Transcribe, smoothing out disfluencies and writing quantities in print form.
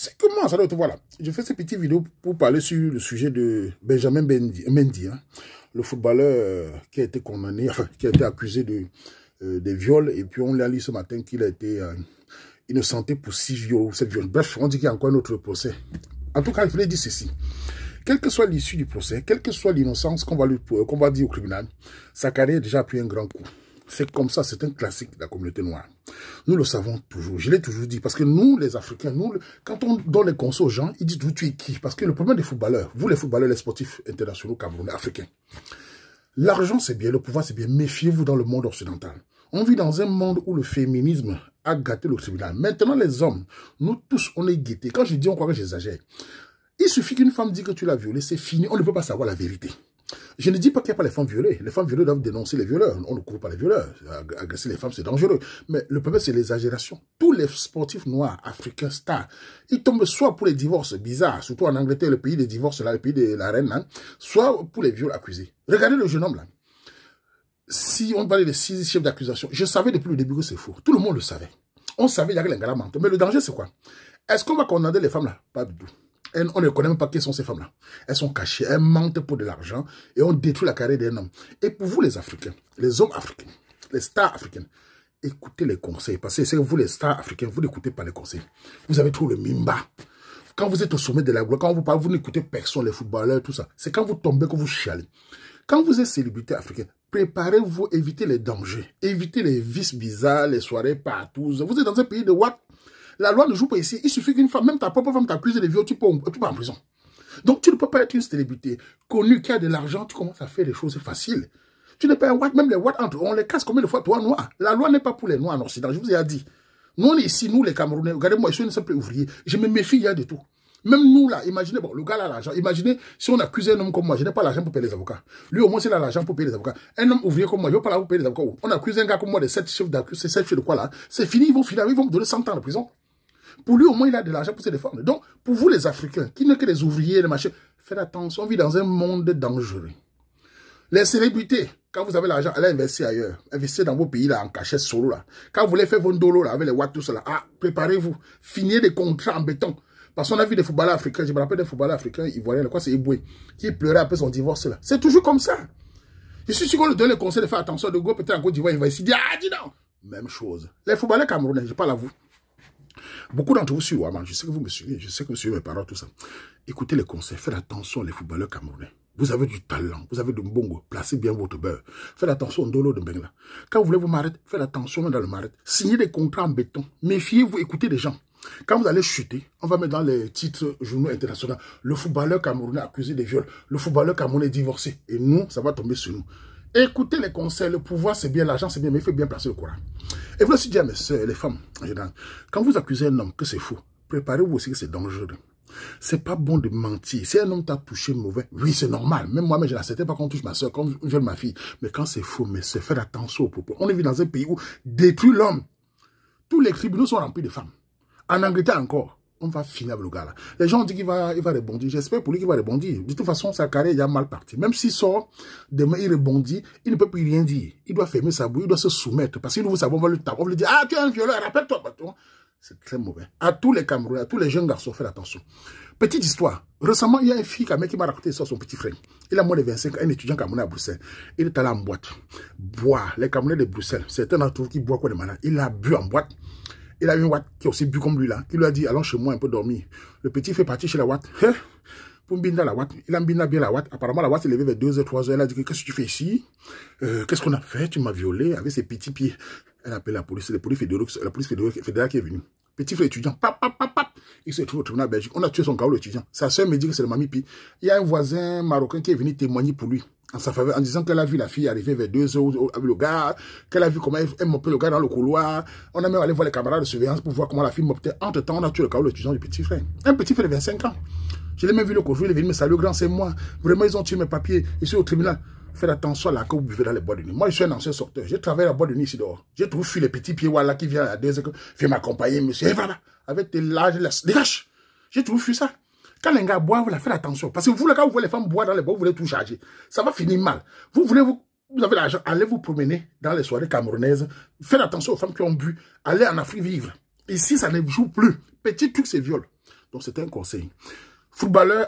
C'est comment ça doit être, voilà. Je fais ces petites vidéos pour parler sur le sujet de Benjamin Mendy, hein, le footballeur qui a été condamné, enfin, qui a été accusé des viols, et puis on l'a lu ce matin qu'il a été innocenté pour 6 viols, 7 viols. Bref, on dit qu'il y a encore un autre procès. En tout cas, il fallait dire ceci. Quelle que soit l'issue du procès, quelle que soit l'innocence qu'on va dire au tribunal, sa carrière a déjà pris un grand coup. C'est comme ça, c'est un classique de la communauté noire. Nous le savons toujours, je l'ai toujours dit, parce que nous, les Africains, quand on donne les conseils aux gens, ils disent tu es qui? Parce que le problème des footballeurs, vous les footballeurs, les sportifs internationaux camerounais, africains, l'argent c'est bien, le pouvoir c'est bien, méfiez-vous dans le monde occidental. On vit dans un monde où le féminisme a gâté le tribunal. Maintenant, les hommes, nous tous, on est guettés. Quand je dis on croit que j'exagère, il suffit qu'une femme dise que tu l'as violée, c'est fini, on ne peut pas savoir la vérité. Je ne dis pas qu'il n'y a pas les femmes violées. Les femmes violées doivent dénoncer les violeurs. On ne couvre pas les violeurs. Agresser les femmes, c'est dangereux. Mais le problème, c'est l'exagération. Tous les sportifs noirs, africains, stars, ils tombent soit pour les divorces bizarres, surtout en Angleterre, le pays des divorces, là, le pays de la reine, hein, soit pour les viols accusés. Regardez le jeune homme, là. Si on parlait de 6 chefs d'accusation, je savais depuis le début que c'est faux. Tout le monde le savait. On savait qu'il y avait les gars mentent. Mais le danger, c'est quoi? Est-ce qu'on va condamner les femmes, là? Pas du tout. On ne connaît même pas qui sont ces femmes-là. Elles sont cachées, elles mentent pour de l'argent et on détruit la carrière d'un homme. Et pour vous les Africains, les hommes africains, les stars africaines, écoutez les conseils. Parce que c'est vous les stars africains, vous n'écoutez pas les conseils. Vous avez trop le mimba. Quand vous êtes au sommet de la gloire, quand on vous parle, vous n'écoutez personne, les footballeurs, tout ça. C'est quand vous tombez que vous chialez. Quand vous êtes célébrité africaine, préparez-vous, évitez les dangers, évitez les vices bizarres, les soirées partout. Vous êtes dans un pays de what? La loi ne joue pas ici. Il suffit qu'une femme, même ta propre femme t'accuse de viol, tu peux en prison. Donc tu ne peux pas être une célébrité connue qui a de l'argent, tu commences à faire des choses faciles. Tu n'es pas un Watt, même les Watt entre eux, on les casse combien de fois, toi, noir. La loi n'est pas pour les noirs en Occident, je vous ai dit. Nous, on est ici, nous, les Camerounais, regardez-moi, je suis une simple ouvrier. Je me méfie, il y a de tout. Même nous, là, imaginez, bon, le gars a l'argent. Imaginez, si on accuse un homme comme moi, je n'ai pas l'argent pour payer les avocats. Lui, au moins, il a l'argent pour payer les avocats. Un homme ouvrier comme moi, je ne vais pas l'argent pour payer les avocats. On accuse un gars comme moi de 7 chefs d'accusés, 7 chefs de quoi, là. C'est fini, ils vont me donner 100 ans de prison. Pour lui, au moins, il a de l'argent pour se défendre. Donc, pour vous, les Africains, qui n'est que des ouvriers, les machins, faites attention, on vit dans un monde dangereux. Les célébrités, quand vous avez l'argent, allez investir ailleurs. Investissez dans vos pays, là, en cachette solo, là. Quand vous voulez faire vos dolos, là, avec les watts, tout cela, ah, préparez-vous. Fignez des contrats en béton. Parce qu'on a vu des footballeurs africains, je me rappelle des footballeurs africains ivoiriens, quoi, c'est Eboué, qui pleurait après son divorce, là. C'est toujours comme ça. Je suis sûr qu'on lui donne le conseil de faire attention, de go, peut-être en Côte d'Ivoire, il va essayer de dire, ah, dis non. Même chose. Les footballeurs camerounais, je parle à vous. Beaucoup d'entre vous sur Ouaman, je sais que vous me suivez, je sais que vous suivez mes paroles, tout ça. Écoutez les conseils, faites attention les footballeurs camerounais. Vous avez du talent, vous avez de mbongo, placez bien votre beurre. Faites attention au dolo de Bengla. Quand vous voulez vous m'arrêter, faites attention dans le maret. Signez des contrats en béton. Méfiez-vous, écoutez les gens. Quand vous allez chuter, on va mettre dans les titres journaux internationaux, le footballeur camerounais accusé de viol, le footballeur camerounais divorcé. Et nous, ça va tomber sur nous. Écoutez les conseils, le pouvoir c'est bien, l'argent c'est bien, mais il faut bien placer le courant. Et vous aussi dire à mes soeurs, les femmes, en général, quand vous accusez un homme que c'est faux, préparez-vous aussi que c'est dangereux. C'est pas bon de mentir. Si un homme t'a touché mauvais, oui, c'est normal. Même moi, je n'acceptais pas qu'on touche ma soeur, qu'on viole ma fille. Mais quand c'est faux, mais c'est faire attention aux propos. On vit dans un pays où détruit l'homme. Tous les tribunaux sont remplis de femmes. En Angleterre encore. On va finir avec le gars là. Les gens ont dit qu'il va rebondir. J'espère pour lui qu'il va rebondir. De toute façon, sa carrière est déjà mal partie. Même s'il sort, demain il rebondit, il ne peut plus rien dire. Il doit fermer sa bouche, il doit se soumettre. Parce qu'il nous savons, on va lui taper. On va lui dire, ah, tu es un violeur, rappelle-toi. C'est très mauvais. À tous les Camerounais, à tous les jeunes garçons, faites attention. Petite histoire. Récemment, il y a une fille qui m'a raconté ça, son petit frère. Il a moins de 25 ans, un étudiant camerounais à Bruxelles. Il est allé en boîte. Boire. Les Camerounais de Bruxelles, certains d'entre vous qui boivent quoi de malade. Il a bu en boîte. Il a une Watt qui a aussi bu comme lui là, qui lui a dit, allons chez moi un peu dormir. Le petit fait partir chez la Watt. Pour mbinda la Watt, il a mbinda bien la Watt. Apparemment, la Watt s'est levée vers 2h, 3h. Elle a dit, qu'est-ce que tu fais ici? Qu'est-ce qu'on a fait? Tu m'as violé avec ses petits pieds. Elle a appelé la police fédérale qui est venue. Petit frère étudiant, pap. Il se trouve au tribunal Belgique. On a tué son carreau étudiant. Sa soeur me dit que c'est le mamie Pi. Il y a un voisin marocain qui est venu témoigner pour lui. En sa faveur, en disant qu'elle a vu la fille arriver vers 2h avec le gars, qu'elle a vu comment elle mopait le gars dans le couloir. On a même allé voir les camarades de surveillance pour voir comment la fille mopait. Entre-temps, on a tué le carreau étudiant du petit frère. Un petit frère de 25 ans. Je l'ai même vu le jour, il est venu me saluer, grand, c'est moi. Vraiment, ils ont tué mes papiers. Je suis au tribunal. Faites attention à la que vous buvez dans les bois de nuit. Moi, je suis un ancien sorteur. J'ai travaillé à la bois de nuit ici dehors. J'ai trouvé les petits pieds voilà, qui viennent à 2h, viens m'accompagner, monsieur. Et voilà, avec tes larges, dégage. J'ai trouvé ça. Quand les gars boivent, faites attention. Parce que vous, quand vous voulez les femmes boire dans les bois, vous voulez tout charger. Ça va finir mal. Vous avez l'argent, allez vous promener dans les soirées camerounaises. Faites attention aux femmes qui ont bu. Allez en Afrique vivre. Ici, ça ne joue plus. Petit truc, c'est viol. Donc, c'était un conseil. Footballeur